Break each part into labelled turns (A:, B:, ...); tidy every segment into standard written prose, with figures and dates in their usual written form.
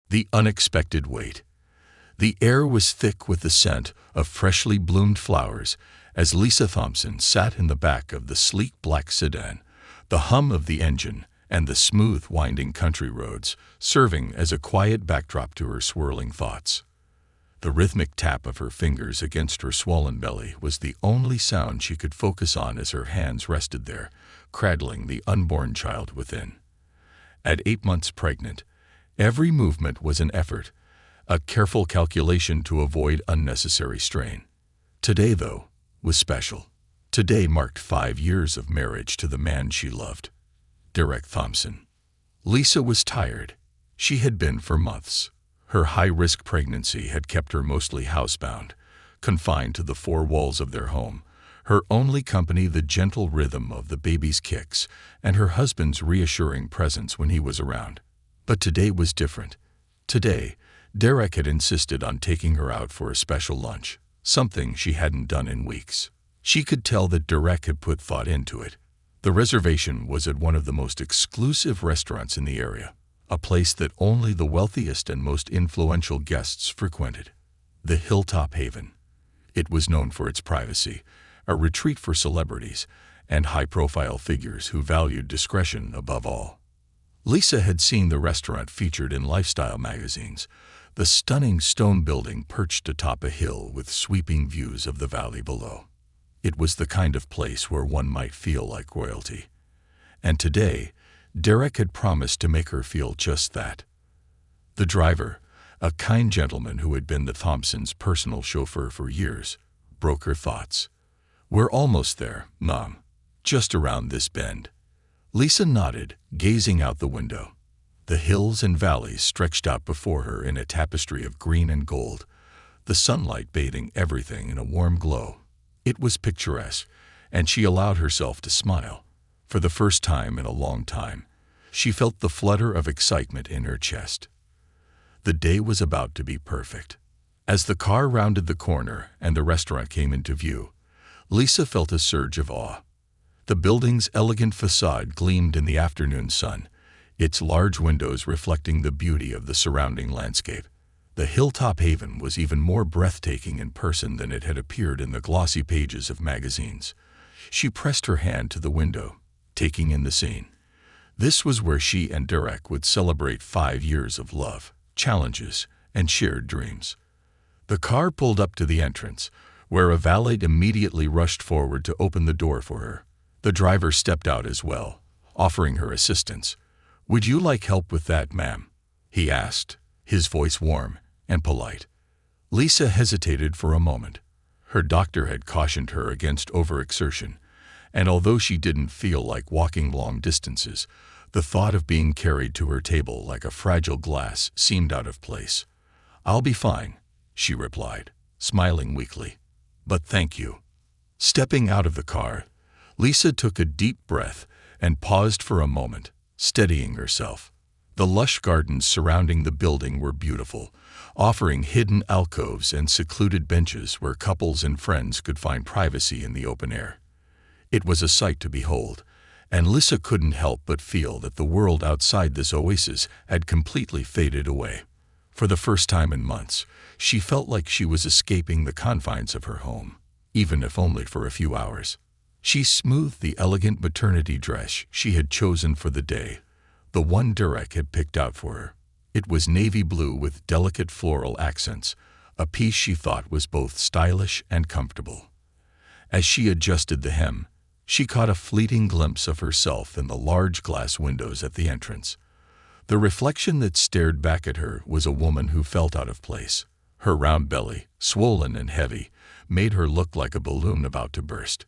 A: The unexpected wait. The air was thick with the scent of freshly bloomed flowers as Lisa Thompson sat in the back of the sleek black sedan, the hum of the engine and the smooth winding country roads serving as a quiet backdrop to her swirling thoughts. The rhythmic tap of her fingers against her swollen belly was the only sound she could focus on as her hands rested there, cradling the unborn child within. At 8 months pregnant, every movement was an effort, a careful calculation to avoid unnecessary strain. Today, though, was special. Today marked 5 years of marriage to the man she loved, Derek Thompson. Lisa was tired. She had been for months. Her high-risk pregnancy had kept her mostly housebound, confined to the 4 walls of their home, her only company the gentle rhythm of the baby's kicks and her husband's reassuring presence when he was around. But today was different. Today, Derek had insisted on taking her out for a special lunch, something she hadn't done in weeks. She could tell that Derek had put thought into it. The reservation was at one of the most exclusive restaurants in the area, a place that only the wealthiest and most influential guests frequented, the Hilltop Haven. It was known for its privacy, a retreat for celebrities and high-profile figures who valued discretion above all. Lisa had seen the restaurant featured in lifestyle magazines, the stunning stone building perched atop a hill with sweeping views of the valley below. It was the kind of place where one might feel like royalty. And today, Derek had promised to make her feel just that. The driver, a kind gentleman who had been the Thompsons' personal chauffeur for years, broke her thoughts. "We're almost there, Mom. Just around this bend." Lisa nodded, gazing out the window. The hills and valleys stretched out before her in a tapestry of green and gold, the sunlight bathing everything in a warm glow. It was picturesque, and she allowed herself to smile. For the first time in a long time, she felt the flutter of excitement in her chest. The day was about to be perfect. As the car rounded the corner and the restaurant came into view, Lisa felt a surge of awe. The building's elegant facade gleamed in the afternoon sun, its large windows reflecting the beauty of the surrounding landscape. The Hilltop Haven was even more breathtaking in person than it had appeared in the glossy pages of magazines. She pressed her hand to the window, taking in the scene. This was where she and Derek would celebrate 5 years of love, challenges, and shared dreams. The car pulled up to the entrance, where a valet immediately rushed forward to open the door for her. The driver stepped out as well, offering her assistance. "Would you like help with that, ma'am?" he asked, his voice warm and polite. Lisa hesitated for a moment. Her doctor had cautioned her against overexertion, and although she didn't feel like walking long distances, the thought of being carried to her table like a fragile glass seemed out of place. "I'll be fine," she replied, smiling weakly. "But thank you." Stepping out of the car, Lisa took a deep breath and paused for a moment, steadying herself. The lush gardens surrounding the building were beautiful, offering hidden alcoves and secluded benches where couples and friends could find privacy in the open air. It was a sight to behold, and Lisa couldn't help but feel that the world outside this oasis had completely faded away. For the first time in months, she felt like she was escaping the confines of her home, even if only for a few hours. She smoothed the elegant maternity dress she had chosen for the day, the one Derek had picked out for her. It was navy blue with delicate floral accents, a piece she thought was both stylish and comfortable. As she adjusted the hem, she caught a fleeting glimpse of herself in the large glass windows at the entrance. The reflection that stared back at her was a woman who felt out of place. Her round belly, swollen and heavy, made her look like a balloon about to burst.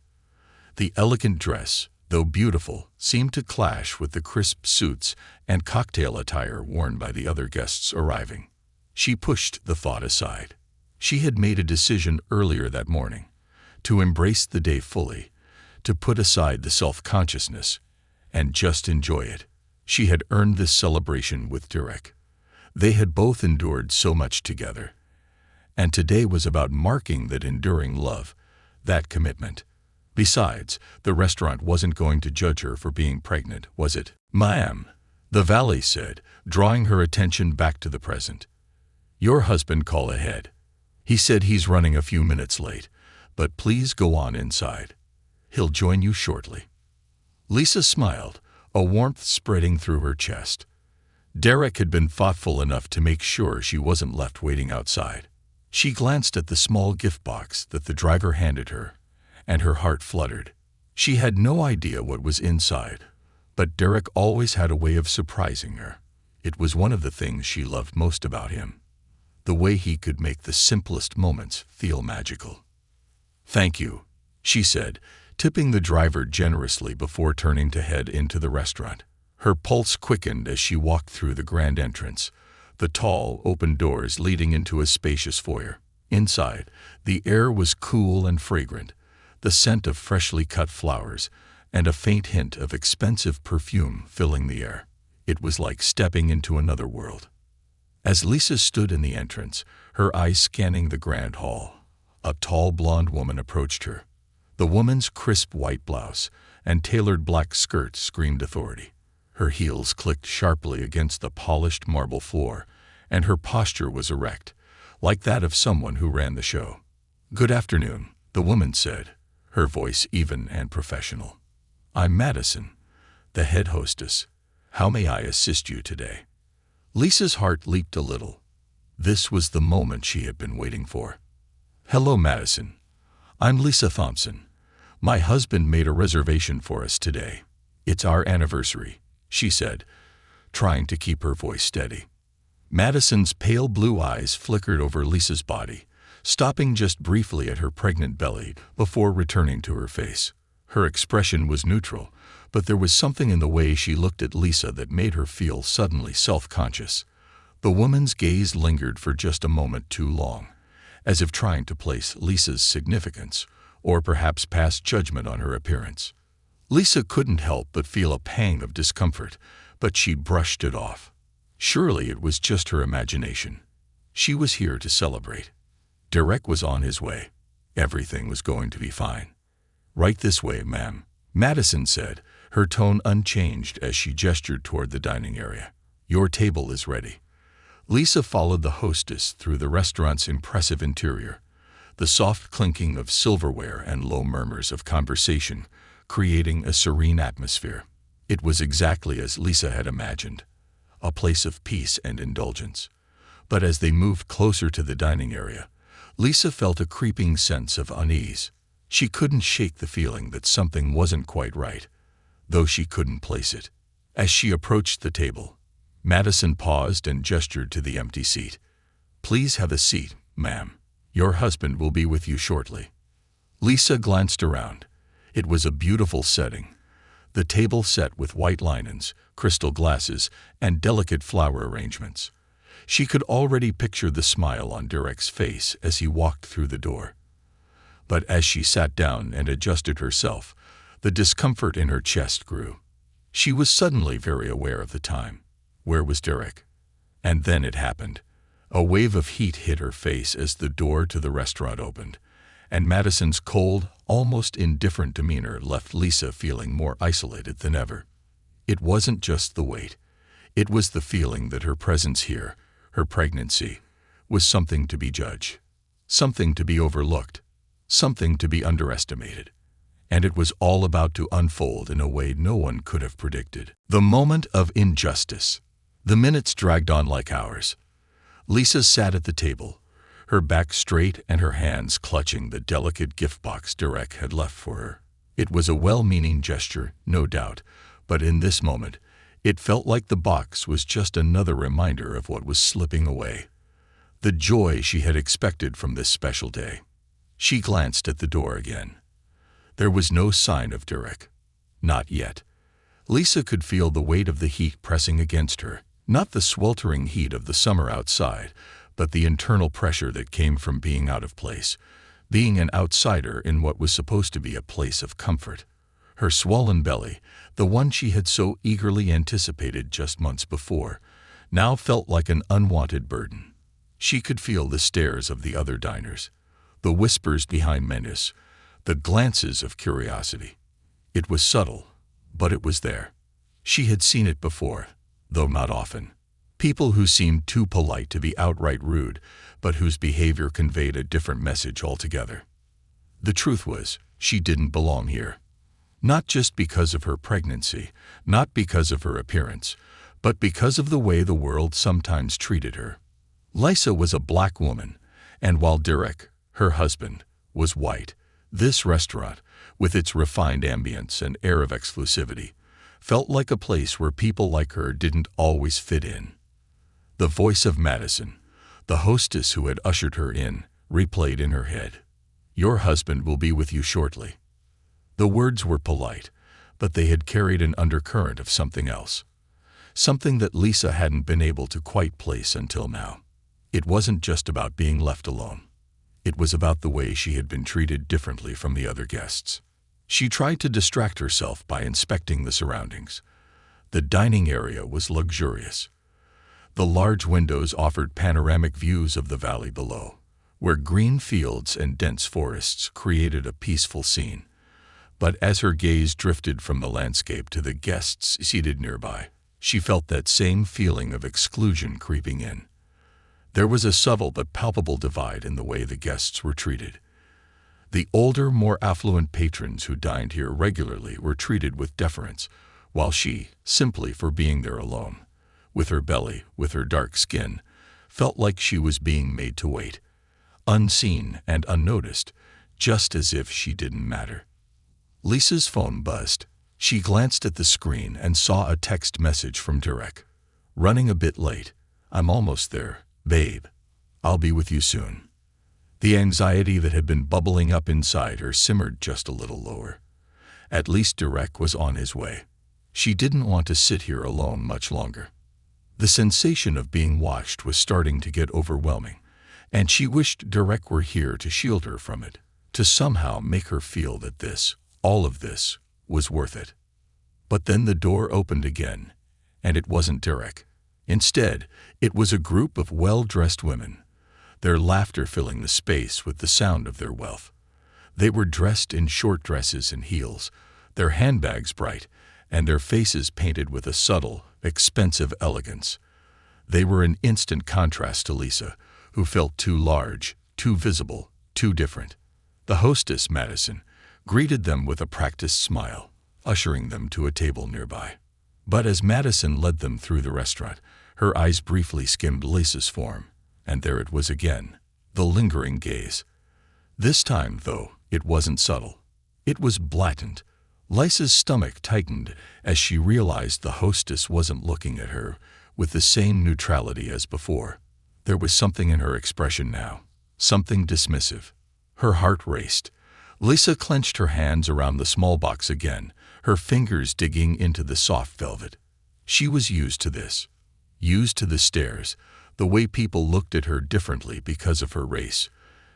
A: The elegant dress, though beautiful, seemed to clash with the crisp suits and cocktail attire worn by the other guests arriving. She pushed the thought aside. She had made a decision earlier that morning, to embrace the day fully, to put aside the self-consciousness, and just enjoy it. She had earned this celebration with Derek. They had both endured so much together. And today was about marking that enduring love, that commitment. Besides, the restaurant wasn't going to judge her for being pregnant, was it? "Ma'am," The valet said, drawing her attention back to the present. "Your husband call ahead. He said he's running a few minutes late, but please go on inside. He'll join you shortly." Lisa smiled, a warmth spreading through her chest. Derek had been thoughtful enough to make sure she wasn't left waiting outside. She glanced at the small gift box that the driver handed her, and her heart fluttered. She had no idea what was inside, but Derek always had a way of surprising her. It was one of the things she loved most about him, the way he could make the simplest moments feel magical. "Thank you," she said, tipping the driver generously before turning to head into the restaurant. Her pulse quickened as she walked through the grand entrance, the tall, open doors leading into a spacious foyer. Inside, the air was cool and fragrant, the scent of freshly cut flowers and a faint hint of expensive perfume filling the air. It was like stepping into another world. As Lisa stood in the entrance, her eyes scanning the grand hall, a tall blonde woman approached her. The woman's crisp white blouse and tailored black skirt screamed authority. Her heels clicked sharply against the polished marble floor, and her posture was erect, like that of someone who ran the show. "Good afternoon," the woman said, her voice even and professional. "I'm Madison, the head hostess. How may I assist you today?" Lisa's heart leaped a little. This was the moment she had been waiting for. "Hello, Madison. I'm Lisa Thompson. My husband made a reservation for us today. It's our anniversary," she said, trying to keep her voice steady. Madison's pale blue eyes flickered over Lisa's body, stopping just briefly at her pregnant belly before returning to her face. Her expression was neutral, but there was something in the way she looked at Lisa that made her feel suddenly self-conscious. The woman's gaze lingered for just a moment too long, as if trying to place Lisa's significance, or perhaps pass judgment on her appearance. Lisa couldn't help but feel a pang of discomfort, but she brushed it off. Surely it was just her imagination. She was here to celebrate. Derek was on his way. Everything was going to be fine. "Right this way, ma'am," Madison said, her tone unchanged as she gestured toward the dining area. "Your table is ready." Lisa followed the hostess through the restaurant's impressive interior, the soft clinking of silverware and low murmurs of conversation creating a serene atmosphere. It was exactly as Lisa had imagined, a place of peace and indulgence. But as they moved closer to the dining area, Lisa felt a creeping sense of unease. She couldn't shake the feeling that something wasn't quite right, though she couldn't place it. As she approached the table, Madison paused and gestured to the empty seat. "Please have a seat, ma'am. Your husband will be with you shortly." Lisa glanced around. It was a beautiful setting, the table set with white linens, crystal glasses, and delicate flower arrangements. She could already picture the smile on Derek's face as he walked through the door. But as she sat down and adjusted herself, the discomfort in her chest grew. She was suddenly very aware of the time. Where was Derek? And then it happened. A wave of heat hit her face as the door to the restaurant opened, and Madison's cold, almost indifferent demeanor left Lisa feeling more isolated than ever. It wasn't just the weight. It was the feeling that her presence here, her pregnancy, was something to be judged, something to be overlooked, something to be underestimated. And it was all about to unfold in a way no one could have predicted. The moment of injustice. The minutes dragged on like hours. Lisa sat at the table, her back straight and her hands clutching the delicate gift box Derek had left for her. It was a well-meaning gesture, no doubt, but in this moment, it felt like the box was just another reminder of what was slipping away, the joy she had expected from this special day. She glanced at the door again. There was no sign of Derek. Not yet. Lisa could feel the weight of the heat pressing against her, not the sweltering heat of the summer outside, but the internal pressure that came from being out of place, being an outsider in what was supposed to be a place of comfort. Her swollen belly, the one she had so eagerly anticipated just months before, now felt like an unwanted burden. She could feel the stares of the other diners, the whispers behind menus, the glances of curiosity. It was subtle, but it was there. She had seen it before, though not often. People who seemed too polite to be outright rude, but whose behavior conveyed a different message altogether. The truth was, she didn't belong here. Not just because of her pregnancy, not because of her appearance, but because of the way the world sometimes treated her. Lisa was a black woman, and while Derek, her husband, was white, this restaurant, with its refined ambience and air of exclusivity, felt like a place where people like her didn't always fit in. The voice of Madison, the hostess who had ushered her in, replayed in her head. "Your husband will be with you shortly." The words were polite, but they had carried an undercurrent of something else. Something that Lisa hadn't been able to quite place until now. It wasn't just about being left alone. It was about the way she had been treated differently from the other guests. She tried to distract herself by inspecting the surroundings. The dining area was luxurious. The large windows offered panoramic views of the valley below, where green fields and dense forests created a peaceful scene. But as her gaze drifted from the landscape to the guests seated nearby, she felt that same feeling of exclusion creeping in. There was a subtle but palpable divide in the way the guests were treated. The older, more affluent patrons who dined here regularly were treated with deference, while she, simply for being there alone, with her belly, with her dark skin, felt like she was being made to wait, unseen and unnoticed, just as if she didn't matter. Lisa's phone buzzed. She glanced at the screen and saw a text message from Derek. "Running a bit late. I'm almost there, babe. I'll be with you soon." The anxiety that had been bubbling up inside her simmered just a little lower. At least Derek was on his way. She didn't want to sit here alone much longer. The sensation of being watched was starting to get overwhelming, and she wished Derek were here to shield her from it, to somehow make her feel that this, all of this, was worth it. But then the door opened again, and it wasn't Derek. Instead, it was a group of well-dressed women, their laughter filling the space with the sound of their wealth. They were dressed in short dresses and heels, their handbags bright, and their faces painted with a subtle, expensive elegance. They were an instant contrast to Lisa, who felt too large, too visible, too different. The hostess, Madison, greeted them with a practiced smile, ushering them to a table nearby. But as Madison led them through the restaurant, her eyes briefly skimmed Lisa's form, and there it was again, the lingering gaze. This time, though, it wasn't subtle. It was blatant. Lisa's stomach tightened as she realized the hostess wasn't looking at her with the same neutrality as before. There was something in her expression now, something dismissive. Her heart raced. Lisa clenched her hands around the small box again, her fingers digging into the soft velvet. She was used to this. Used to the stares, the way people looked at her differently because of her race,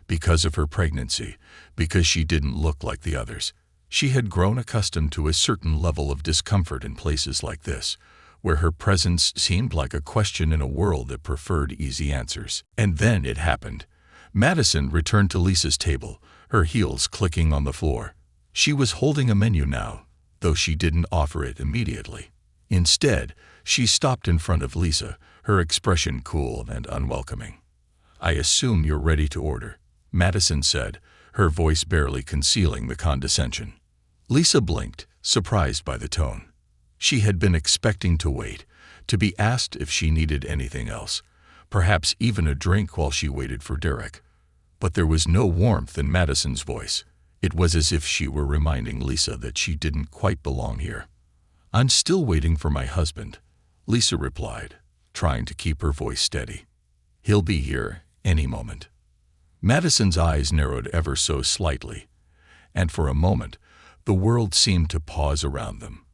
A: because of her pregnancy, because she didn't look like the others. She had grown accustomed to a certain level of discomfort in places like this, where her presence seemed like a question in a world that preferred easy answers. And then it happened. Madison returned to Lisa's table, her heels clicking on the floor. She was holding a menu now, though she didn't offer it immediately. Instead, she stopped in front of Lisa, her expression cool and unwelcoming. "I assume you're ready to order," Madison said, her voice barely concealing the condescension. Lisa blinked, surprised by the tone. She had been expecting to wait, to be asked if she needed anything else, perhaps even a drink while she waited for Derek. But there was no warmth in Madison's voice. It was as if she were reminding Lisa that she didn't quite belong here. "I'm still waiting for my husband," Lisa replied, trying to keep her voice steady. "He'll be here any moment." Madison's eyes narrowed ever so slightly, and for a moment, the world seemed to pause around them.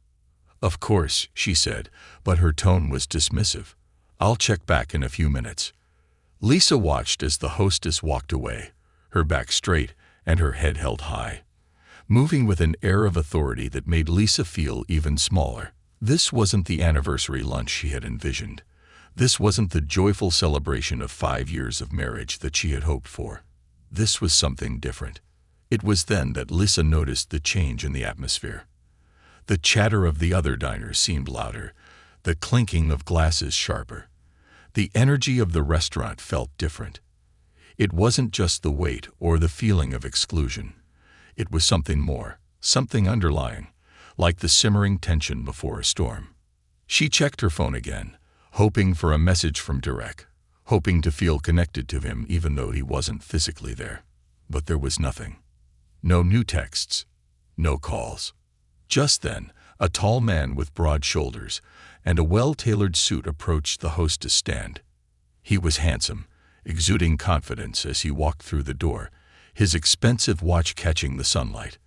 A: "Of course," she said, but her tone was dismissive. "I'll check back in a few minutes." Lisa watched as the hostess walked away, her back straight and her head held high, moving with an air of authority that made Lisa feel even smaller. This wasn't the anniversary lunch she had envisioned. This wasn't the joyful celebration of 5 years of marriage that she had hoped for. This was something different. It was then that Lisa noticed the change in the atmosphere. The chatter of the other diners seemed louder. the clinking of glasses sharper. The energy of the restaurant felt different. It wasn't just the weight or the feeling of exclusion. It was something more, something underlying, like the simmering tension before a storm. She checked her phone again, hoping for a message from Derek, hoping to feel connected to him even though he wasn't physically there. But there was nothing. No new texts, no calls. Just then, a tall man with broad shoulders and a well-tailored suit approached the hostess stand. He was handsome, exuding confidence as he walked through the door, his expensive watch catching the sunlight.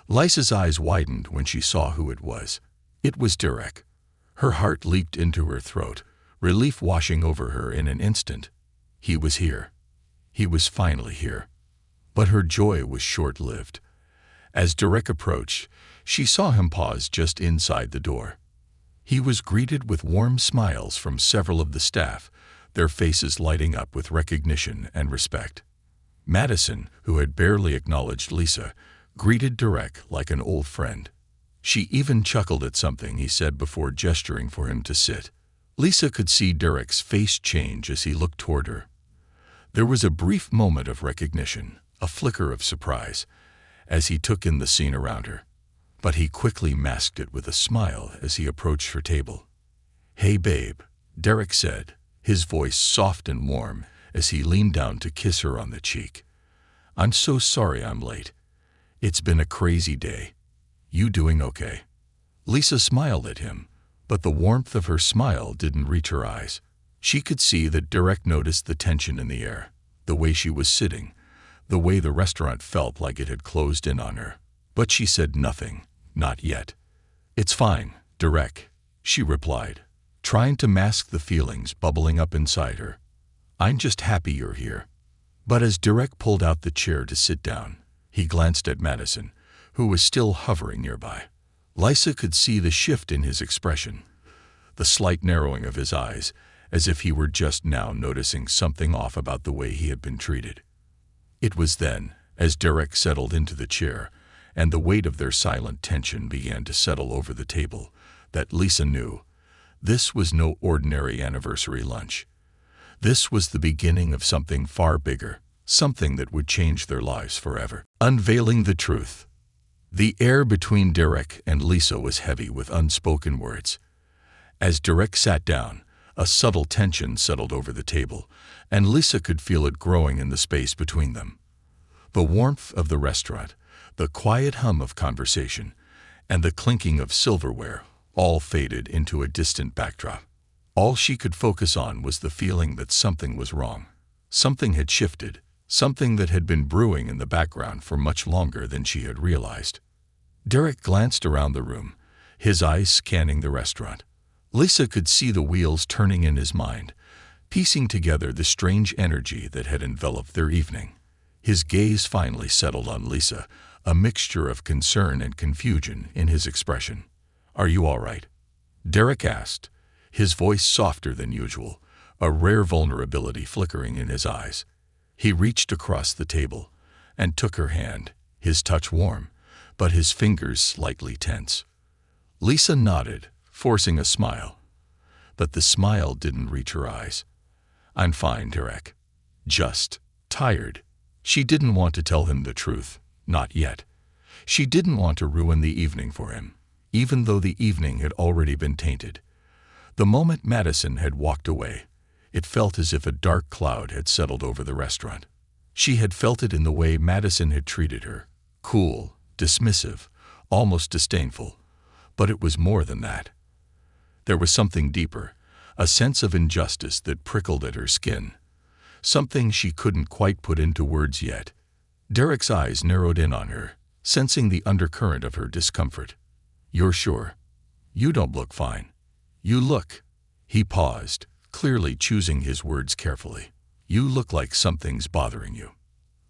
A: Lisa's eyes widened when she saw who it was. It was Derek. Her heart leaped into her throat, relief washing over her in an instant. He was here. He was finally here. But her joy was short-lived. As Derek approached, she saw him pause just inside the door. He was greeted with warm smiles from several of the staff, their faces lighting up with recognition and respect. Madison, who had barely acknowledged Lisa, greeted Derek like an old friend. She even chuckled at something he said before gesturing for him to sit. Lisa could see Derek's face change as he looked toward her. There was a brief moment of recognition, a flicker of surprise, as he took in the scene around her. But he quickly masked it with a smile as he approached her table. "Hey, babe," Derek said, his voice soft and warm as he leaned down to kiss her on the cheek. "I'm so sorry I'm late. It's been a crazy day. You doing okay?" Lisa smiled at him, but the warmth of her smile didn't reach her eyes. She could see that Derek noticed the tension in the air, the way she was sitting, the way the restaurant felt like it had closed in on her. But she said nothing, not yet. "It's fine, Derek," she replied, trying to mask the feelings bubbling up inside her. "I'm just happy you're here." But as Derek pulled out the chair to sit down, he glanced at Madison, who was still hovering nearby. Lisa could see the shift in his expression, the slight narrowing of his eyes, as if he were just now noticing something off about the way he had been treated. It was then, as Derek settled into the chair, and the weight of their silent tension began to settle over the table, that Lisa knew this was no ordinary anniversary lunch. This was the beginning of something far bigger, something that would change their lives forever. Unveiling the truth. The air between Derek and Lisa was heavy with unspoken words. As Derek sat down, a subtle tension settled over the table, and Lisa could feel it growing in the space between them. The warmth of the restaurant, the quiet hum of conversation, and the clinking of silverware all faded into a distant backdrop. All she could focus on was the feeling that something was wrong. Something had shifted, something that had been brewing in the background for much longer than she had realized. Derek glanced around the room, his eyes scanning the restaurant. Lisa could see the wheels turning in his mind, piecing together the strange energy that had enveloped their evening. His gaze finally settled on Lisa, a mixture of concern and confusion in his expression. "Are you all right?" Derek asked, his voice softer than usual, a rare vulnerability flickering in his eyes. He reached across the table and took her hand, his touch warm, but his fingers slightly tense. Lisa nodded, forcing a smile. But the smile didn't reach her eyes. "I'm fine, Derek. Just tired." She didn't want to tell him the truth, not yet. She didn't want to ruin the evening for him, even though the evening had already been tainted. The moment Madison had walked away, it felt as if a dark cloud had settled over the restaurant. She had felt it in the way Madison had treated her, cool, dismissive, almost disdainful. But it was more than that. There was something deeper, a sense of injustice that prickled at her skin, something she couldn't quite put into words yet. Derek's eyes narrowed in on her, sensing the undercurrent of her discomfort. "You're sure? You don't look fine. You look..." He paused, clearly choosing his words carefully. "You look like something's bothering you."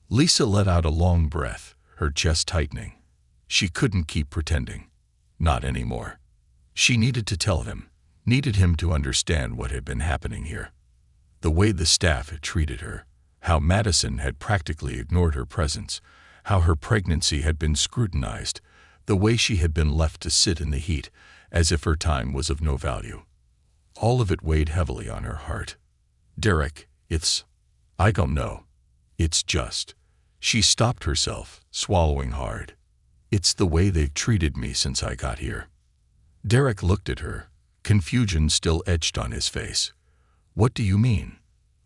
A: Lisa let out a long breath, her chest tightening. She couldn't keep pretending. Not anymore. She needed to tell him, needed him to understand what had been happening here. The way the staff had treated her, how Madison had practically ignored her presence, how her pregnancy had been scrutinized, the way she had been left to sit in the heat as if her time was of no value. All of it weighed heavily on her heart. Derek, I don't know. It's just. She stopped herself, swallowing hard. It's the way they've treated me since I got here. Derek looked at her, confusion still etched on his face. What do you mean?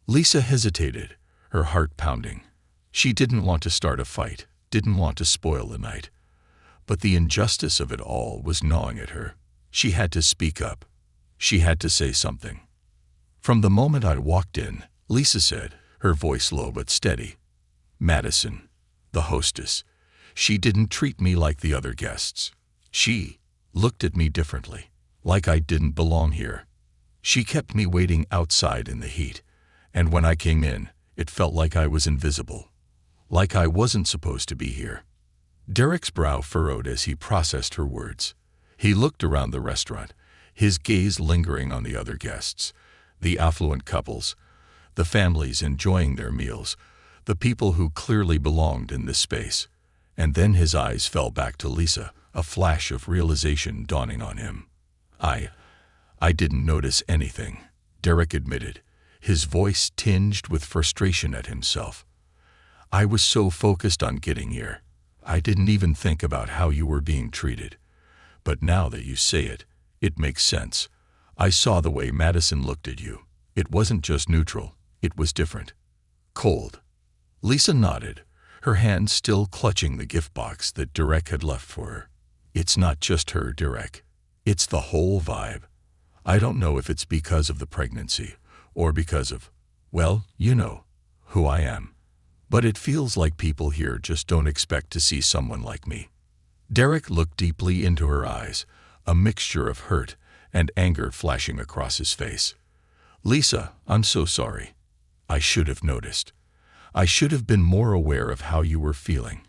A: Lisa hesitated, her heart pounding. She didn't want to start a fight, didn't want to spoil the night. But the injustice of it all was gnawing at her. She had to speak up. She had to say something. From the moment I walked in, Lisa said, her voice low but steady. Madison, the hostess, she didn't treat me like the other guests. She looked at me differently, like I didn't belong here. She kept me waiting outside in the heat, and when I came in, it felt like I was invisible, like I wasn't supposed to be here. Derek's brow furrowed as he processed her words. He looked around the restaurant, his gaze lingering on the other guests, the affluent couples, the families enjoying their meals, the people who clearly belonged in this space. And then his eyes fell back to Lisa, a flash of realization dawning on him. I didn't notice anything, Derek admitted, his voice tinged with frustration at himself. I was so focused on getting here, I didn't even think about how you were being treated. But now that you say it, it makes sense. I saw the way Madison looked at you. It wasn't just neutral, it was different. Cold. Lisa nodded, her hand still clutching the gift box that Derek had left for her. It's not just her, Derek. It's the whole vibe. I don't know if it's because of the pregnancy, or because of, well, you know, who I am. But it feels like people here just don't expect to see someone like me. Derek looked deeply into her eyes, a mixture of hurt and anger flashing across his face. Lisa, I'm so sorry. I should have noticed. I should have been more aware of how you were feeling.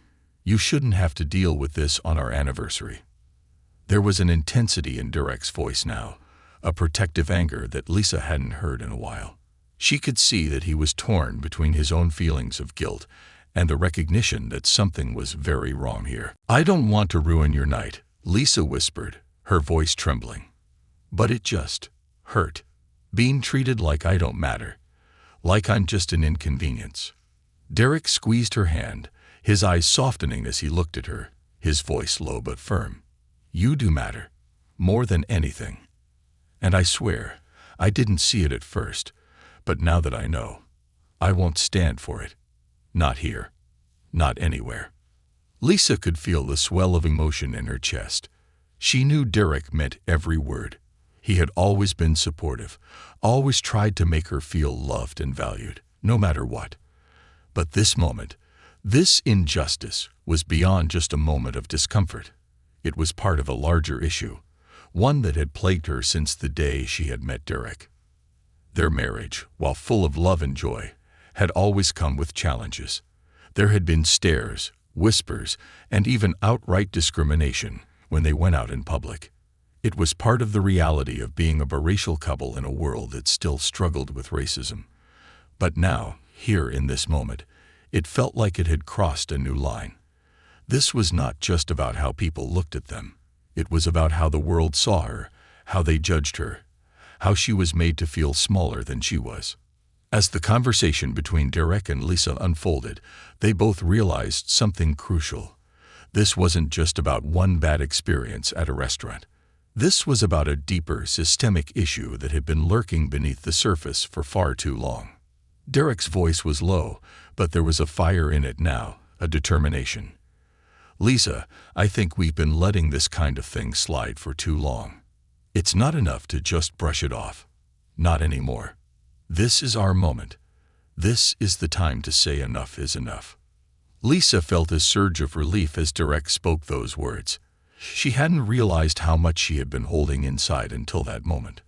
A: You shouldn't have to deal with this on our anniversary. There was an intensity in Derek's voice now, a protective anger that Lisa hadn't heard in a while. She could see that he was torn between his own feelings of guilt and the recognition that something was very wrong here. I don't want to ruin your night, Lisa whispered, her voice trembling. But it just hurt. Being treated like I don't matter, like I'm just an inconvenience. Derek squeezed her hand, his eyes softening as he looked at her, his voice low but firm. You do matter, more than anything. And I swear, I didn't see it at first, but now that I know, I won't stand for it. Not here. Not anywhere. Lisa could feel the swell of emotion in her chest. She knew Derek meant every word. He had always been supportive, always tried to make her feel loved and valued, no matter what. But this moment, this injustice, was beyond just a moment of discomfort. It was part of a larger issue, one that had plagued her since the day she had met Derek. Their marriage, while full of love and joy, had always come with challenges. There had been stares, whispers, and even outright discrimination when they went out in public. It was part of the reality of being a biracial couple in a world that still struggled with racism. But now, here in this moment, it felt like it had crossed a new line. This was not just about how people looked at them. It was about how the world saw her, how they judged her, how she was made to feel smaller than she was. As the conversation between Derek and Lisa unfolded, they both realized something crucial. This wasn't just about one bad experience at a restaurant. This was about a deeper, systemic issue that had been lurking beneath the surface for far too long. Derek's voice was low, but there was a fire in it now, a determination. Lisa, I think we've been letting this kind of thing slide for too long. It's not enough to just brush it off. Not anymore. This is our moment. This is the time to say enough is enough. Lisa felt a surge of relief as Derek spoke those words. She hadn't realized how much she had been holding inside until that moment.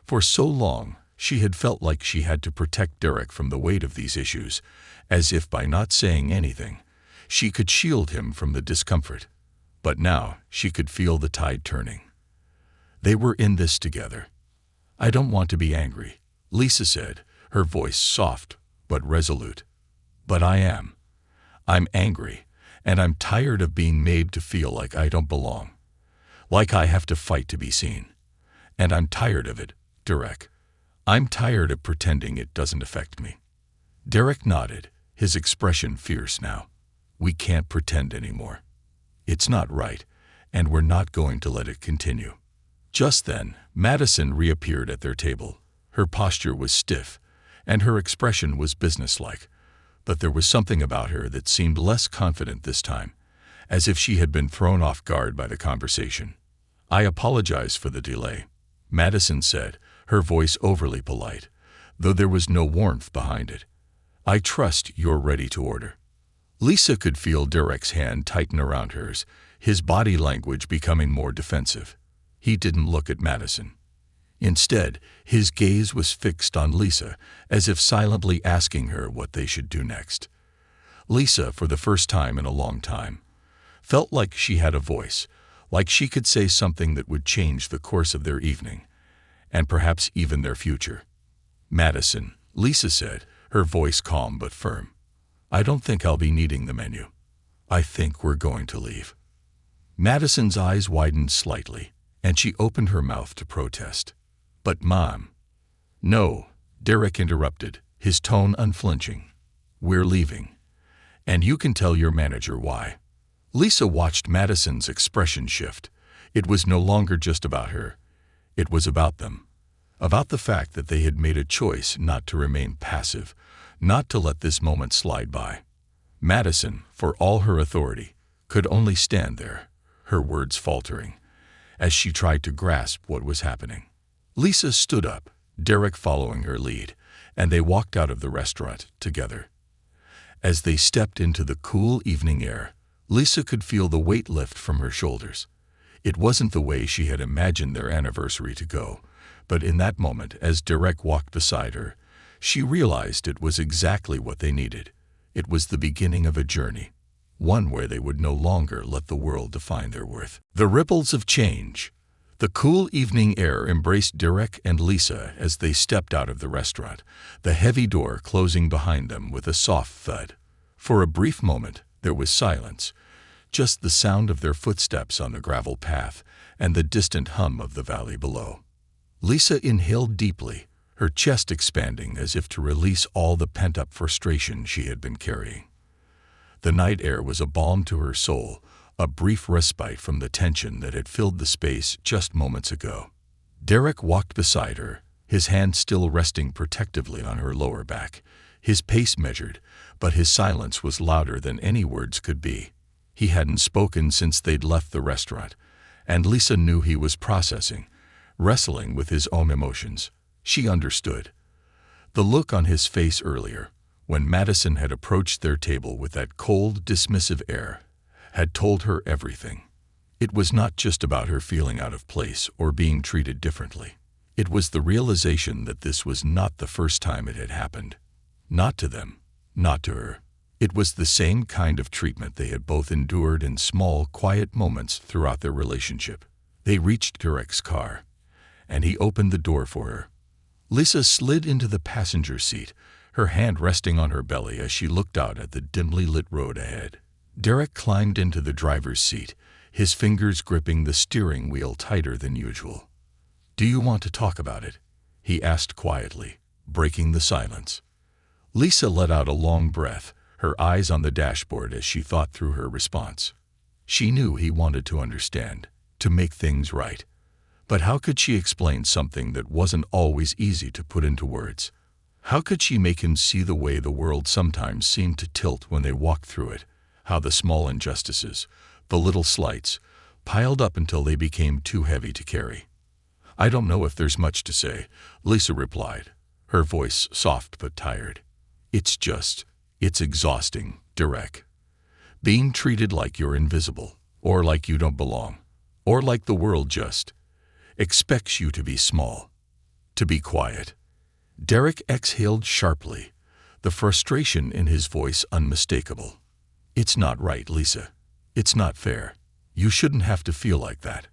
A: For so long, she had felt like she had to protect Derek from the weight of these issues, as if by not saying anything, she could shield him from the discomfort. But now she could feel the tide turning. They were in this together. I don't want to be angry, Lisa said, her voice soft but resolute. But I am. I'm angry, and I'm tired of being made to feel like I don't belong, like I have to fight to be seen. And I'm tired of it, Derek. I'm tired of pretending it doesn't affect me. Derek nodded, his expression fierce now. We can't pretend anymore. It's not right, and we're not going to let it continue. Just then, Madison reappeared at their table. Her posture was stiff, and her expression was businesslike, but there was something about her that seemed less confident this time, as if she had been thrown off guard by the conversation. I apologize for the delay, Madison said, her voice overly polite, though there was no warmth behind it. I trust you're ready to order. Lisa could feel Derek's hand tighten around hers, his body language becoming more defensive. He didn't look at Madison. Instead, his gaze was fixed on Lisa, as if silently asking her what they should do next. Lisa, for the first time in a long time, felt like she had a voice, like she could say something that would change the course of their evening, and perhaps even their future. Madison, Lisa said, her voice calm but firm. I don't think I'll be needing the menu. I think we're going to leave. Madison's eyes widened slightly, and she opened her mouth to protest. But Mom. No, Derek interrupted, his tone unflinching. We're leaving. And you can tell your manager why. Lisa watched Madison's expression shift. It was no longer just about her. It was about them. About the fact that they had made a choice not to remain passive, not to let this moment slide by. Madison, for all her authority, could only stand there, her words faltering, as she tried to grasp what was happening. Lisa stood up, Derek following her lead, and they walked out of the restaurant together. As they stepped into the cool evening air, Lisa could feel the weight lift from her shoulders. It wasn't the way she had imagined their anniversary to go, but in that moment, as Derek walked beside her, she realized it was exactly what they needed. It was the beginning of a journey, one where they would no longer let the world define their worth. The ripples of change. The cool evening air embraced Derek and Lisa as they stepped out of the restaurant, the heavy door closing behind them with a soft thud. For a brief moment, there was silence, just the sound of their footsteps on the gravel path and the distant hum of the valley below. Lisa inhaled deeply, her chest expanding as if to release all the pent-up frustration she had been carrying. The night air was a balm to her soul, a brief respite from the tension that had filled the space just moments ago. Derek walked beside her, his hand still resting protectively on her lower back, his pace measured, but his silence was louder than any words could be. He hadn't spoken since they'd left the restaurant, and Lisa knew he was processing, wrestling with his own emotions. She understood. The look on his face earlier, when Madison had approached their table with that cold, dismissive air, had told her everything. It was not just about her feeling out of place or being treated differently. It was the realization that this was not the first time it had happened. Not to them, not to her. It was the same kind of treatment they had both endured in small, quiet moments throughout their relationship. They reached Derek's car, and he opened the door for her. Lisa slid into the passenger seat, her hand resting on her belly as she looked out at the dimly lit road ahead. Derek climbed into the driver's seat, his fingers gripping the steering wheel tighter than usual. Do you want to talk about it? He asked quietly, breaking the silence. Lisa let out a long breath, her eyes on the dashboard as she thought through her response. She knew he wanted to understand, to make things right. But how could she explain something that wasn't always easy to put into words? How could she make him see the way the world sometimes seemed to tilt when they walked through it? How the small injustices, the little slights, piled up until they became too heavy to carry. I don't know if there's much to say, Lisa replied, her voice soft but tired. It's exhausting, Derek. Being treated like you're invisible, or like you don't belong, or like the world just expects you to be small, to be quiet. Derek exhaled sharply, the frustration in his voice unmistakable. It's not right, Lisa. It's not fair. You shouldn't have to feel like that.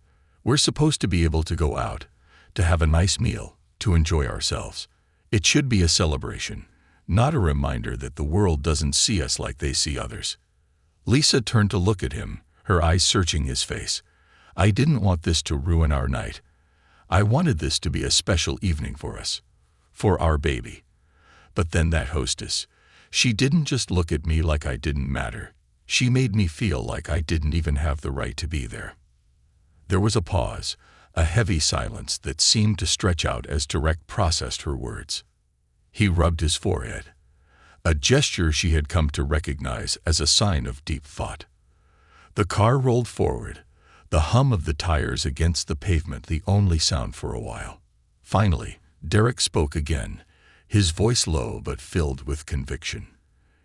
A: We're supposed to be able to go out, to have a nice meal, to enjoy ourselves. It should be a celebration, not a reminder that the world doesn't see us like they see others. Lisa turned to look at him, her eyes searching his face. I didn't want this to ruin our night. I wanted this to be a special evening for us, for our baby. But then that hostess, she didn't just look at me like I didn't matter. She made me feel like I didn't even have the right to be there. There was a pause, a heavy silence that seemed to stretch out as Derek processed her words. He rubbed his forehead, a gesture she had come to recognize as a sign of deep thought. The car rolled forward, the hum of the tires against the pavement the only sound for a while. Finally, Derek spoke again, his voice low but filled with conviction.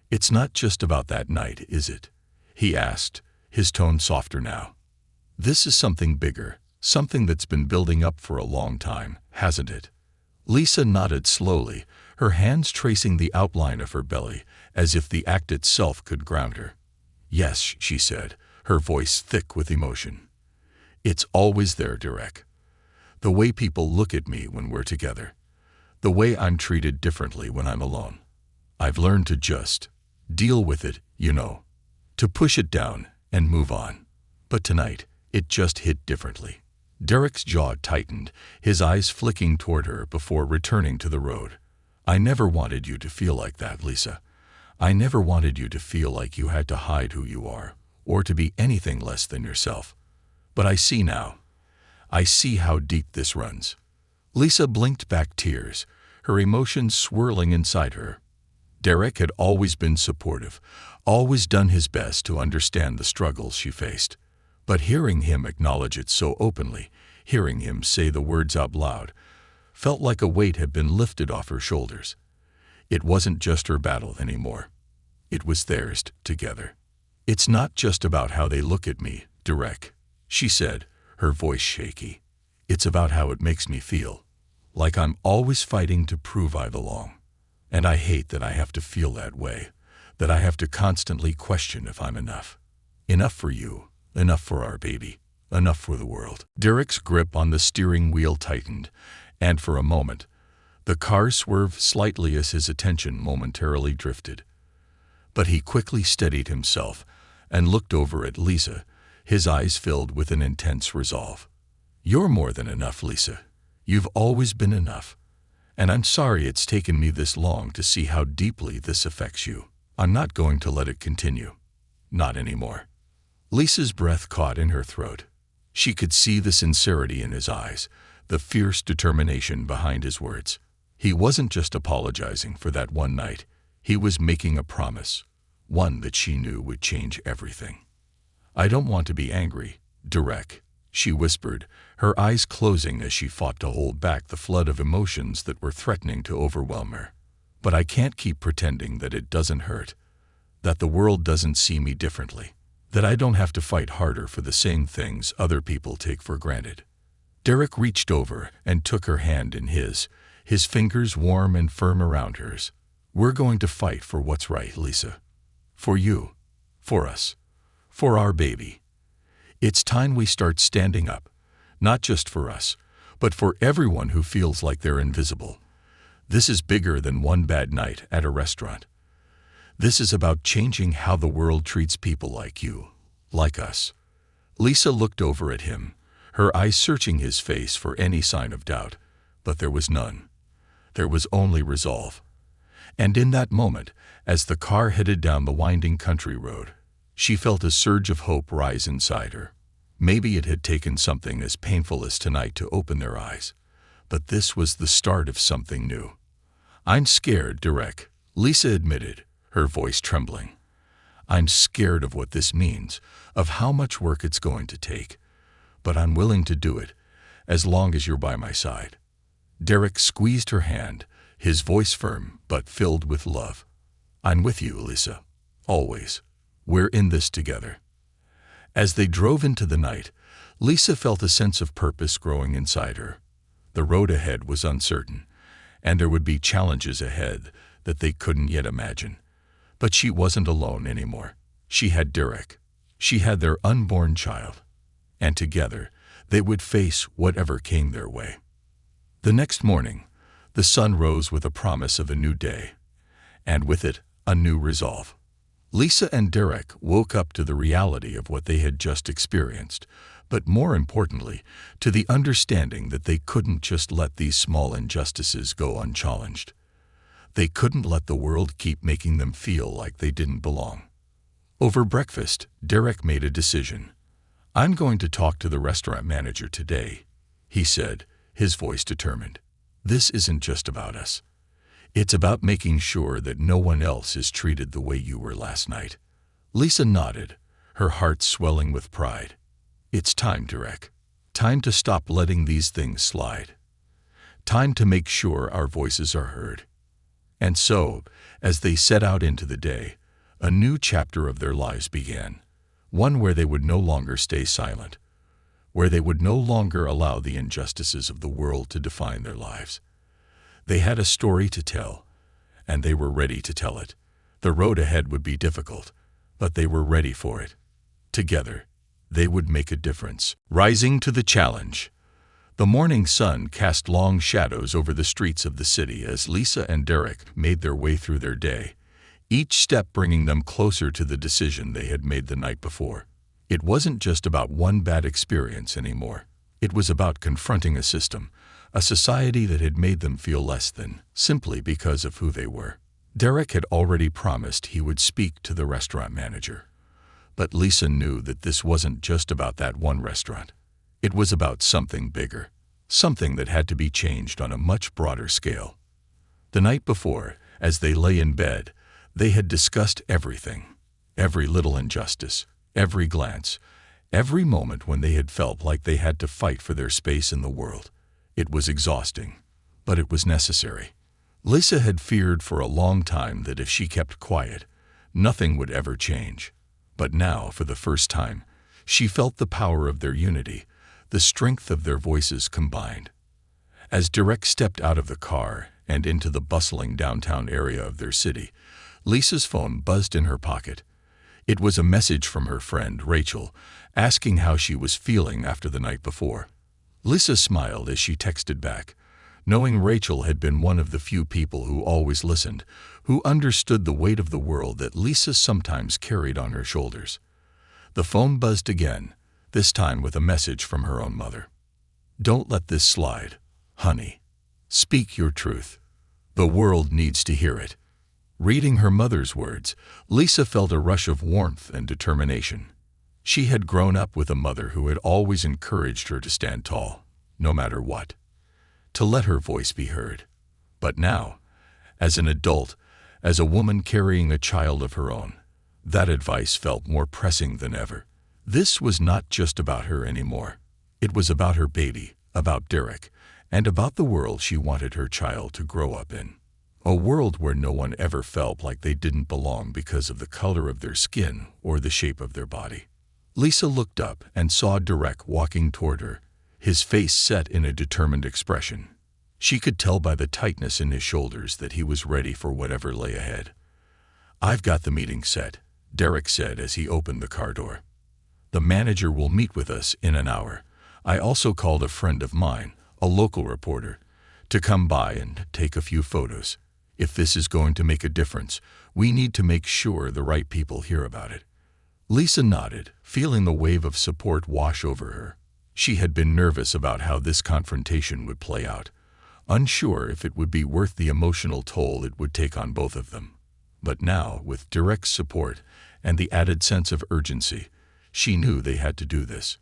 A: "It's not just about that night, is it?" he asked, his tone softer now. "This is something bigger, something that's been building up for a long time, hasn't it?" Lisa nodded slowly, her hands tracing the outline of her belly, as if the act itself could ground her. "Yes," she said, her voice thick with emotion. "It's always there, Derek. The way people look at me when we're together. The way I'm treated differently when I'm alone. I've learned to just deal with it, to push it down and move on. But tonight, it just hit differently." Derek's jaw tightened, his eyes flicking toward her before returning to the road. "I never wanted you to feel like that, Lisa. I never wanted you to feel like you had to hide who you are, or to be anything less than yourself. But I see now. I see how deep this runs." Lisa blinked back tears, her emotions swirling inside her. Derek had always been supportive, always done his best to understand the struggles she faced. But hearing him acknowledge it so openly, hearing him say the words out loud, felt like a weight had been lifted off her shoulders. It wasn't just her battle anymore. It was theirs together. "It's not just about how they look at me, Derek," she said, her voice shaky. "It's about how it makes me feel, like I'm always fighting to prove I belong. And I hate that I have to feel that way, that I have to constantly question if I'm enough. Enough for you, enough for our baby, enough for the world." Derek's grip on the steering wheel tightened, and for a moment, the car swerved slightly as his attention momentarily drifted. But he quickly steadied himself and looked over at Lisa, his eyes filled with an intense resolve. "You're more than enough, Lisa. You've always been enough. And I'm sorry it's taken me this long to see how deeply this affects you. I'm not going to let it continue. Not anymore." Lisa's breath caught in her throat. She could see the sincerity in his eyes, the fierce determination behind his words. He wasn't just apologizing for that one night. He was making a promise, one that she knew would change everything. "I don't want to be angry, Derek," she whispered, her eyes closing as she fought to hold back the flood of emotions that were threatening to overwhelm her. "But I can't keep pretending that it doesn't hurt, that the world doesn't see me differently, that I don't have to fight harder for the same things other people take for granted." Derek reached over and took her hand in his fingers warm and firm around hers. "We're going to fight for what's right, Lisa. For you, for us, for our baby. It's time we start standing up, not just for us, but for everyone who feels like they're invisible. This is bigger than one bad night at a restaurant. This is about changing how the world treats people like you, like us." Lisa looked over at him, her eyes searching his face for any sign of doubt, but there was none. There was only resolve. And in that moment, as the car headed down the winding country road, she felt a surge of hope rise inside her. Maybe it had taken something as painful as tonight to open their eyes, but this was the start of something new. "I'm scared, Derek," Lisa admitted, her voice trembling. "I'm scared of what this means, of how much work it's going to take. But I'm willing to do it, as long as you're by my side." Derek squeezed her hand, his voice firm but filled with love. "I'm with you, Lisa. Always. We're in this together." As they drove into the night, Lisa felt a sense of purpose growing inside her. The road ahead was uncertain, and there would be challenges ahead that they couldn't yet imagine. But she wasn't alone anymore. She had Derek. She had their unborn child. And together, they would face whatever came their way. The next morning, the sun rose with a promise of a new day, and with it, a new resolve. Lisa and Derek woke up to the reality of what they had just experienced, but more importantly, to the understanding that they couldn't just let these small injustices go unchallenged. They couldn't let the world keep making them feel like they didn't belong. Over breakfast, Derek made a decision. "I'm going to talk to the restaurant manager today," he said, his voice determined. "This isn't just about us. It's about making sure that no one else is treated the way you were last night." Lisa nodded, her heart swelling with pride. "It's time, Derek. Time to stop letting these things slide. Time to make sure our voices are heard." And so, as they set out into the day, a new chapter of their lives began, one where they would no longer stay silent, where they would no longer allow the injustices of the world to define their lives. They had a story to tell, and they were ready to tell it. The road ahead would be difficult, but they were ready for it. Together, they would make a difference, rising to the challenge. The morning sun cast long shadows over the streets of the city as Lisa and Derek made their way through their day, each step bringing them closer to the decision they had made the night before. It wasn't just about one bad experience anymore. It was about confronting a system, a society that had made them feel less than, simply because of who they were. Derek had already promised he would speak to the restaurant manager. But Lisa knew that this wasn't just about that one restaurant. It was about something bigger, something that had to be changed on a much broader scale. The night before, as they lay in bed, they had discussed everything, every little injustice, every glance, every moment when they had felt like they had to fight for their space in the world. It was exhausting, but it was necessary. Lisa had feared for a long time that if she kept quiet, nothing would ever change. But now, for the first time, she felt the power of their unity, the strength of their voices combined. As Derek stepped out of the car and into the bustling downtown area of their city, Lisa's phone buzzed in her pocket. It was a message from her friend, Rachel, asking how she was feeling after the night before. Lisa smiled as she texted back, knowing Rachel had been one of the few people who always listened, who understood the weight of the world that Lisa sometimes carried on her shoulders. The phone buzzed again, this time with a message from her own mother. "Don't let this slide, honey. Speak your truth. The world needs to hear it." Reading her mother's words, Lisa felt a rush of warmth and determination. She had grown up with a mother who had always encouraged her to stand tall, no matter what, to let her voice be heard. But now, as an adult, as a woman carrying a child of her own, that advice felt more pressing than ever. This was not just about her anymore. It was about her baby, about Derek, and about the world she wanted her child to grow up in. A world where no one ever felt like they didn't belong because of the color of their skin or the shape of their body. Lisa looked up and saw Derek walking toward her, his face set in a determined expression. She could tell by the tightness in his shoulders that he was ready for whatever lay ahead. "I've got the meeting set," Derek said as he opened the car door. "The manager will meet with us in an hour. I also called a friend of mine, a local reporter, to come by and take a few photos. If this is going to make a difference, we need to make sure the right people hear about it." Lisa nodded, feeling the wave of support wash over her. She had been nervous about how this confrontation would play out, unsure if it would be worth the emotional toll it would take on both of them. But now, with Derek's support and the added sense of urgency, she knew they had to do this.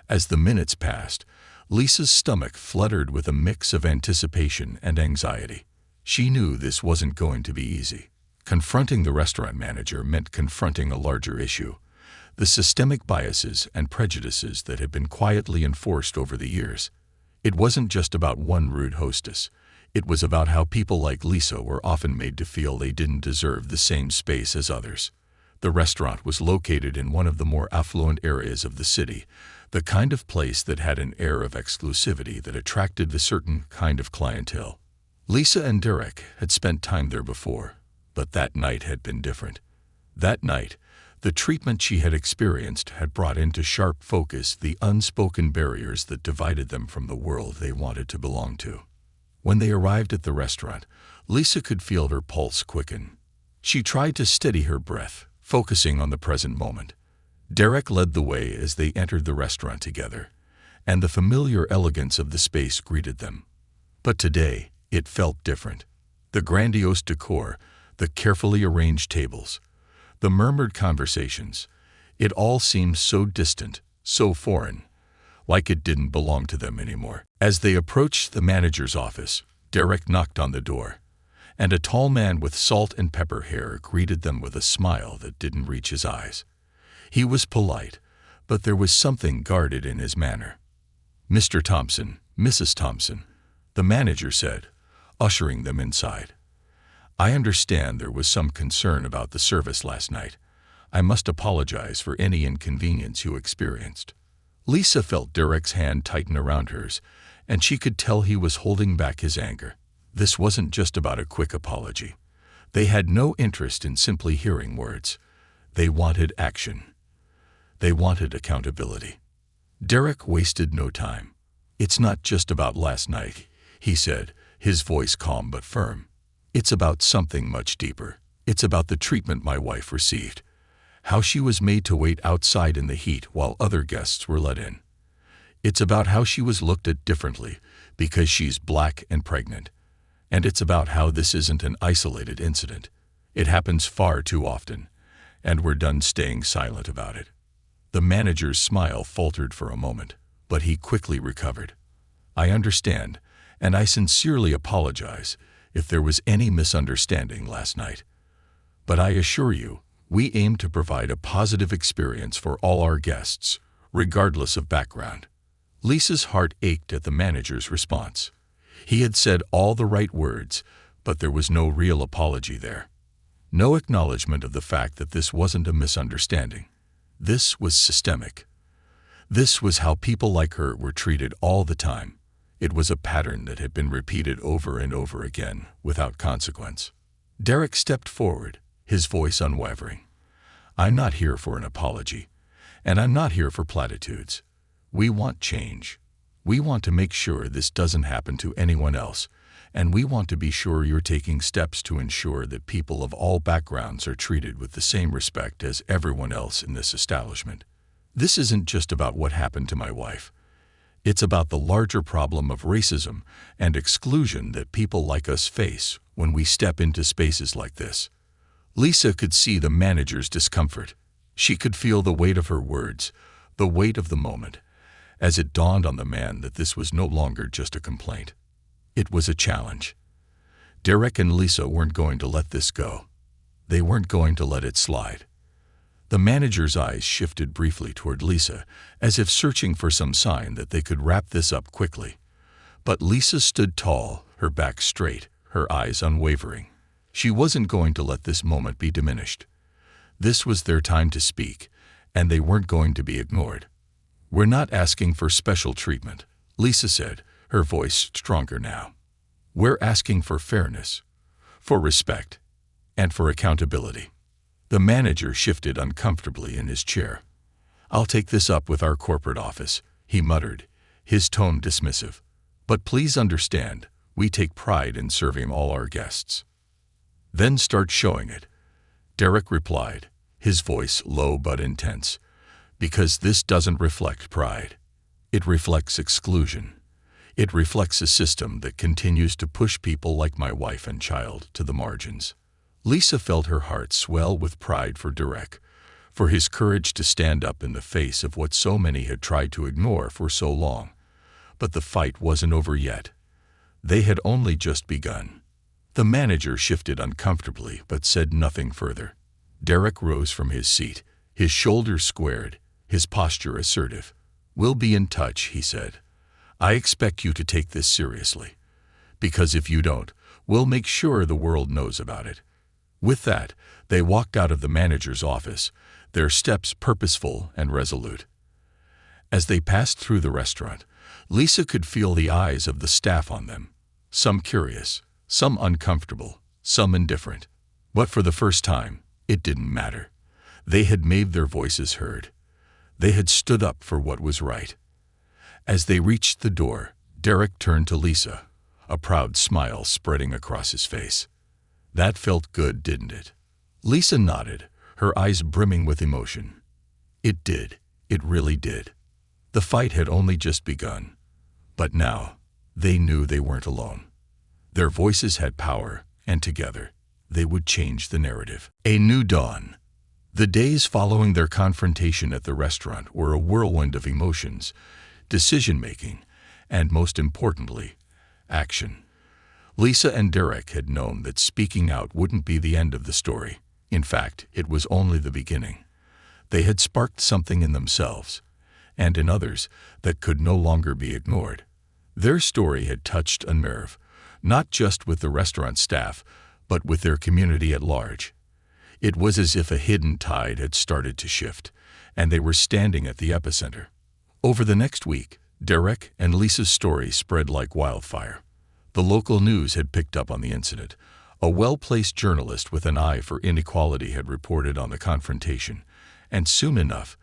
A: As the minutes passed, Lisa's stomach fluttered with a mix of anticipation and anxiety. She knew this wasn't going to be easy. Confronting the restaurant manager meant confronting a larger issue, the systemic biases and prejudices that had been quietly enforced over the years. It wasn't just about one rude hostess. It was about how people like Lisa were often made to feel they didn't deserve the same space as others. The restaurant was located in one of the more affluent areas of the city, the kind of place that had an air of exclusivity that attracted a certain kind of clientele. Lisa and Derek had spent time there before, but that night had been different. That night, the treatment she had experienced had brought into sharp focus the unspoken barriers that divided them from the world they wanted to belong to. When they arrived at the restaurant, Lisa could feel her pulse quicken. She tried to steady her breath, focusing on the present moment. Derek led the way as they entered the restaurant together, and the familiar elegance of the space greeted them. But today, it felt different. The grandiose decor, the carefully arranged tables, the murmured conversations, it all seemed so distant, so foreign, like it didn't belong to them anymore. As they approached the manager's office, Derek knocked on the door, and a tall man with salt and pepper hair greeted them with a smile that didn't reach his eyes. He was polite, but there was something guarded in his manner. "Mr. Thompson, Mrs. Thompson," the manager said, ushering them inside. "I understand there was some concern about the service last night. I must apologize for any inconvenience you experienced." Lisa felt Derek's hand tighten around hers, and she could tell he was holding back his anger. This wasn't just about a quick apology. They had no interest in simply hearing words. They wanted action. They wanted accountability. Derek wasted no time. "It's not just about last night," he said, his voice calm but firm. "It's about something much deeper. It's about the treatment my wife received. How she was made to wait outside in the heat while other guests were let in. It's about how she was looked at differently because she's black and pregnant. And it's about how this isn't an isolated incident. It happens far too often, and we're done staying silent about it." The manager's smile faltered for a moment, but he quickly recovered. "I understand, and I sincerely apologize if there was any misunderstanding last night. But I assure you, we aim to provide a positive experience for all our guests, regardless of background." Lisa's heart ached at the manager's response. He had said all the right words, but there was no real apology there. No acknowledgement of the fact that this wasn't a misunderstanding. This was systemic. This was how people like her were treated all the time. It was a pattern that had been repeated over and over again, without consequence. Derek stepped forward, his voice unwavering. "I'm not here for an apology, and I'm not here for platitudes. We want change. We want to make sure this doesn't happen to anyone else, and we want to be sure you're taking steps to ensure that people of all backgrounds are treated with the same respect as everyone else in this establishment. This isn't just about what happened to my wife. It's about the larger problem of racism and exclusion that people like us face when we step into spaces like this." Lisa could see the manager's discomfort. She could feel the weight of her words, the weight of the moment, as it dawned on the man that this was no longer just a complaint. It was a challenge. Derek and Lisa weren't going to let this go. They weren't going to let it slide. The manager's eyes shifted briefly toward Lisa, as if searching for some sign that they could wrap this up quickly. But Lisa stood tall, her back straight, her eyes unwavering. She wasn't going to let this moment be diminished. This was their time to speak, and they weren't going to be ignored. "We're not asking for special treatment," Lisa said, her voice stronger now. "We're asking for fairness, for respect, and for accountability." The manager shifted uncomfortably in his chair. "I'll take this up with our corporate office," he muttered, his tone dismissive. "But please understand, we take pride in serving all our guests." "Then start showing it," Derek replied, his voice low but intense. "Because this doesn't reflect pride. It reflects exclusion. It reflects a system that continues to push people like my wife and child to the margins." Lisa felt her heart swell with pride for Derek, for his courage to stand up in the face of what so many had tried to ignore for so long. But the fight wasn't over yet. They had only just begun. The manager shifted uncomfortably but said nothing further. Derek rose from his seat, his shoulders squared, his posture assertive. "We'll be in touch," he said. "I expect you to take this seriously. Because if you don't, we'll make sure the world knows about it." With that, they walked out of the manager's office, their steps purposeful and resolute. As they passed through the restaurant, Lisa could feel the eyes of the staff on them, some curious, some uncomfortable, some indifferent. But for the first time, it didn't matter. They had made their voices heard. They had stood up for what was right. As they reached the door, Derek turned to Lisa, a proud smile spreading across his face. "That felt good, didn't it?" Lisa nodded, her eyes brimming with emotion. It did. It really did. The fight had only just begun. But now, they knew they weren't alone. Their voices had power, and together, they would change the narrative. A new dawn. The days following their confrontation at the restaurant were a whirlwind of emotions, decision-making, and most importantly, action. Lisa and Derek had known that speaking out wouldn't be the end of the story. In fact, it was only the beginning. They had sparked something in themselves, and in others, that could no longer be ignored. Their story had touched a nerve, not just with the restaurant staff, but with their community at large. It was as if a hidden tide had started to shift, and they were standing at the epicenter. Over the next week, Derek and Lisa's story spread like wildfire. The local news had picked up on the incident. A well-placed journalist with an eye for inequality had reported on the confrontation, and soon enough,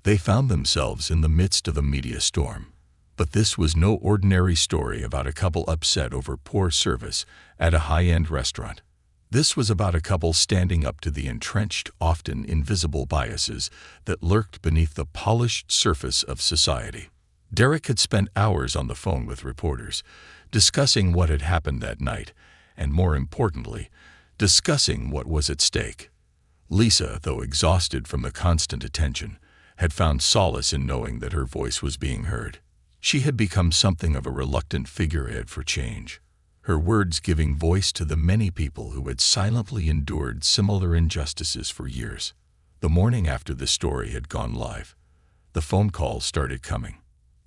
A: they found themselves in the midst of a media storm. But this was no ordinary story about a couple upset over poor service at a high-end restaurant. This was about a couple standing up to the entrenched, often invisible biases that lurked beneath the polished surface of society. Derek had spent hours on the phone with reporters, discussing what had happened that night, and more importantly, discussing what was at stake. Lisa, though exhausted from the constant attention, had found solace in knowing that her voice was being heard. She had become something of a reluctant figurehead for change, her words giving voice to the many people who had silently endured similar injustices for years. The morning after the story had gone live, the phone calls started coming.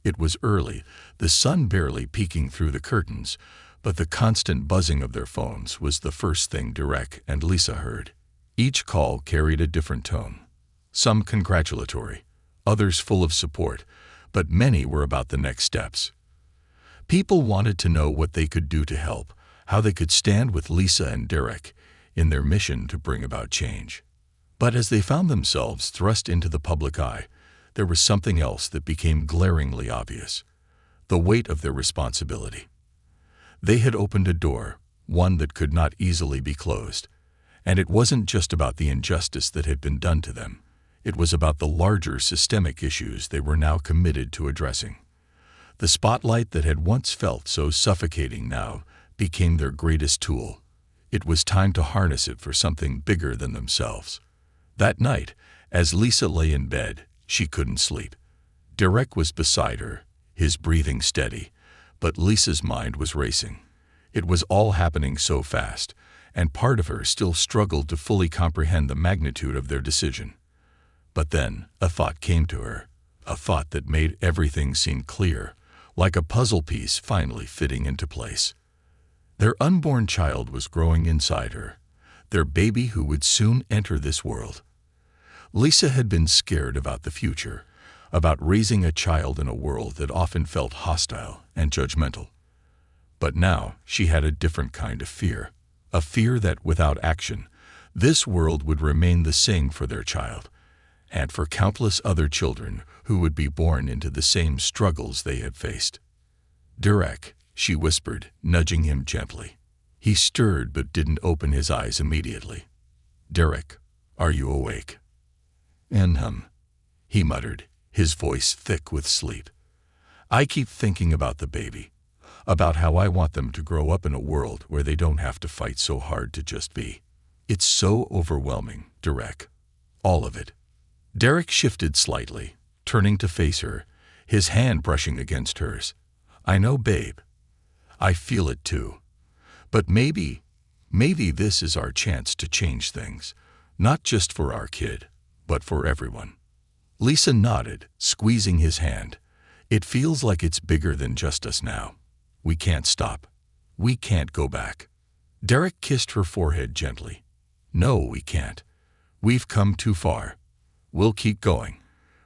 A: It was early, the sun barely peeking through the curtains, but the constant buzzing of their phones was the first thing Derek and Lisa heard. Each call carried a different tone, some congratulatory, others full of support, but many were about the next steps. People wanted to know what they could do to help, how they could stand with Lisa and Derek in their mission to bring about change. But as they found themselves thrust into the public eye, there was something else that became glaringly obvious: the weight of their responsibility. They had opened a door, one that could not easily be closed, and it wasn't just about the injustice that had been done to them. It was about the larger systemic issues they were now committed to addressing. The spotlight that had once felt so suffocating now became their greatest tool. It was time to harness it for something bigger than themselves. That night, as Lisa lay in bed, she couldn't sleep. Derek was beside her, his breathing steady, but Lisa's mind was racing. It was all happening so fast, and part of her still struggled to fully comprehend the magnitude of their decision. But then a thought came to her, a thought that made everything seem clear, like a puzzle piece finally fitting into place. Their unborn child was growing inside her, their baby who would soon enter this world. Lisa had been scared about the future, about raising a child in a world that often felt hostile and judgmental. But now she had a different kind of fear, a fear that without action, this world would remain the same for their child, and for countless other children who would be born into the same struggles they had faced. "Derek," she whispered, nudging him gently. He stirred but didn't open his eyes immediately. "Derek, are you awake?" He muttered, his voice thick with sleep. "I keep thinking about the baby, about how I want them to grow up in a world where they don't have to fight so hard to just be. It's so overwhelming, Derek. All of it." Derek shifted slightly, turning to face her, his hand brushing against hers. "I know, babe. I feel it too. But maybe this is our chance to change things, not just for our kid, but for everyone." Lisa nodded, squeezing his hand. "It feels like it's bigger than just us now. We can't stop. We can't go back." Derek kissed her forehead gently. "No, we can't. We've come too far. We'll keep going.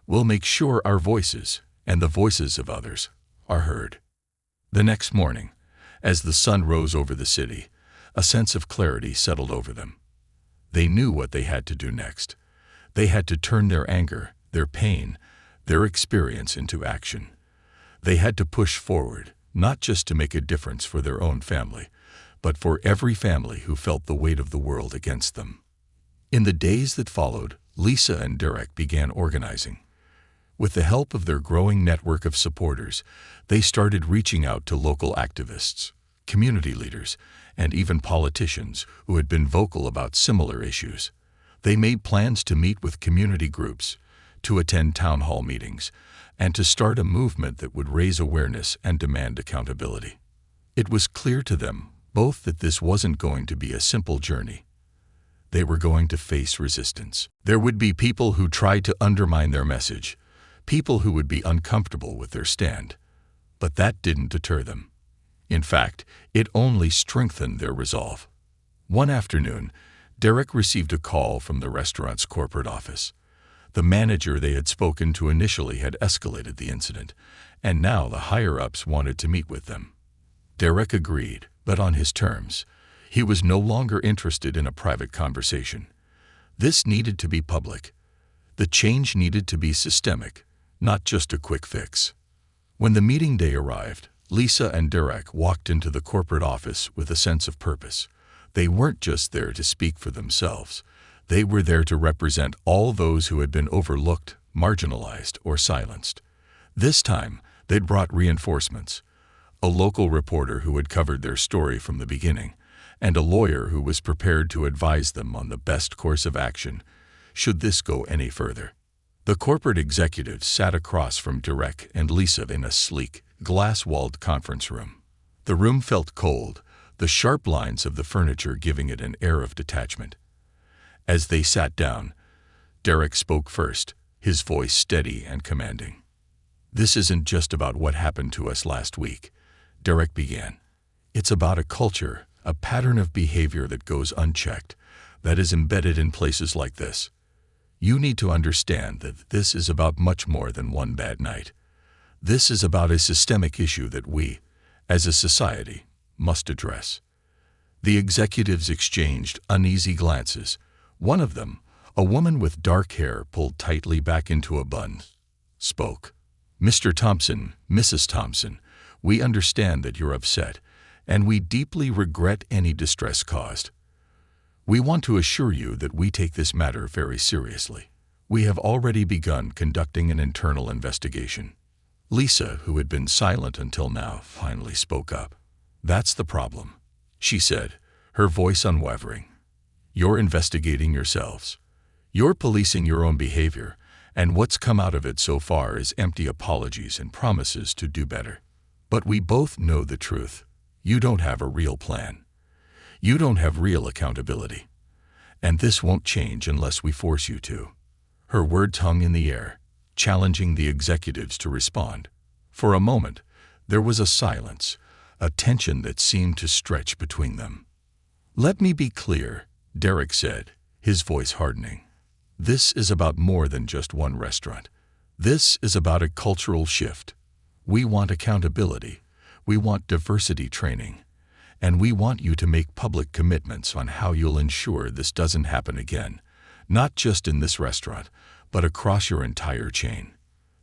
A: We'll make sure our voices, and the voices of others, are heard." The next morning, as the sun rose over the city, a sense of clarity settled over them. They knew what they had to do next. They had to turn their anger, their pain, their experience into action. They had to push forward, not just to make a difference for their own family, but for every family who felt the weight of the world against them. In the days that followed, Lisa and Derek began organizing. With the help of their growing network of supporters, they started reaching out to local activists, community leaders, and even politicians who had been vocal about similar issues. They made plans to meet with community groups, to attend town hall meetings, and to start a movement that would raise awareness and demand accountability. It was clear to them both that this wasn't going to be a simple journey. They were going to face resistance. There would be people who tried to undermine their message, people who would be uncomfortable with their stand. But that didn't deter them. In fact, it only strengthened their resolve. One afternoon, Derek received a call from the restaurant's corporate office. The manager they had spoken to initially had escalated the incident, and now the higher-ups wanted to meet with them. Derek agreed, but on his terms. He was no longer interested in a private conversation. This needed to be public. The change needed to be systemic, not just a quick fix. When the meeting day arrived, Lisa and Derek walked into the corporate office with a sense of purpose. They weren't just there to speak for themselves. They were there to represent all those who had been overlooked, marginalized, or silenced. This time, they'd brought reinforcements. A local reporter who had covered their story from the beginning, and a lawyer who was prepared to advise them on the best course of action, should this go any further. The corporate executives sat across from Derek and Lisa in a sleek, glass-walled conference room. The room felt cold, the sharp lines of the furniture giving it an air of detachment. As they sat down, Derek spoke first, his voice steady and commanding. "This isn't just about what happened to us last week," Derek began. "It's about a culture, a pattern of behavior that goes unchecked, that is embedded in places like this. You need to understand that this is about much more than one bad night. This is about a systemic issue that we, as a society, must address." The executives exchanged uneasy glances. One of them, a woman with dark hair pulled tightly back into a bun, spoke. "Mr. Thompson, Mrs. Thompson, we understand that you're upset, and we deeply regret any distress caused. We want to assure you that we take this matter very seriously. We have already begun conducting an internal investigation." Lisa, who had been silent until now, finally spoke up. "That's the problem," she said, her voice unwavering. "You're investigating yourselves. You're policing your own behavior, and what's come out of it so far is empty apologies and promises to do better. But we both know the truth. You don't have a real plan. You don't have real accountability. And this won't change unless we force you to." Her words hung in the air, challenging the executives to respond. For a moment, there was a silence, a tension that seemed to stretch between them. "Let me be clear," Derek said, his voice hardening. "This is about more than just one restaurant. This is about a cultural shift. We want accountability. We want diversity training. And we want you to make public commitments on how you'll ensure this doesn't happen again, not just in this restaurant, but across your entire chain."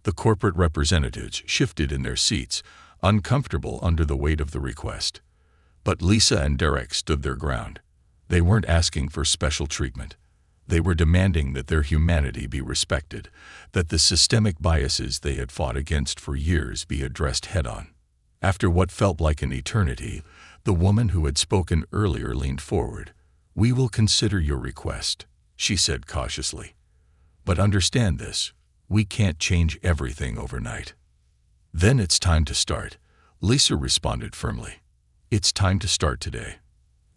A: The corporate representatives shifted in their seats, uncomfortable under the weight of the request. But Lisa and Derek stood their ground. They weren't asking for special treatment. They were demanding that their humanity be respected, that the systemic biases they had fought against for years be addressed head-on. After what felt like an eternity, the woman who had spoken earlier leaned forward. "We will consider your request," she said cautiously. "But understand this, we can't change everything overnight." "Then it's time to start," Lisa responded firmly. "It's time to start today."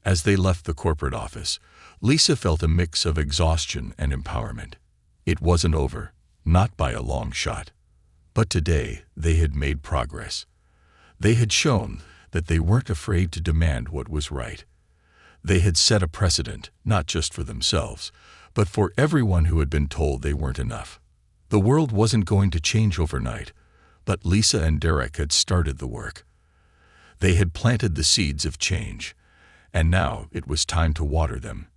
A: As they left the corporate office, Lisa felt a mix of exhaustion and empowerment. It wasn't over, not by a long shot. But today, they had made progress. They had shown that they weren't afraid to demand what was right. They had set a precedent, not just for themselves, but for everyone who had been told they weren't enough. The world wasn't going to change overnight, but Lisa and Derek had started the work. They had planted the seeds of change, and now it was time to water them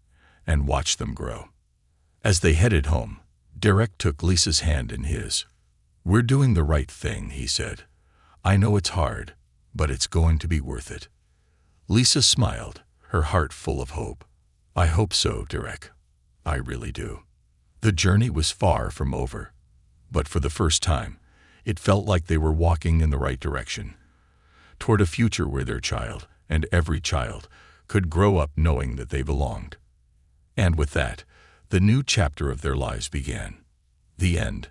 A: and watch them grow. As they headed home, Derek took Lisa's hand in his. "We're doing the right thing," he said. "I know it's hard, but it's going to be worth it." Lisa smiled, her heart full of hope. "I hope so, Derek. I really do." The journey was far from over, but for the first time, it felt like they were walking in the right direction, toward a future where their child, and every child, could grow up knowing that they belonged. And with that, the new chapter of their lives began. The end.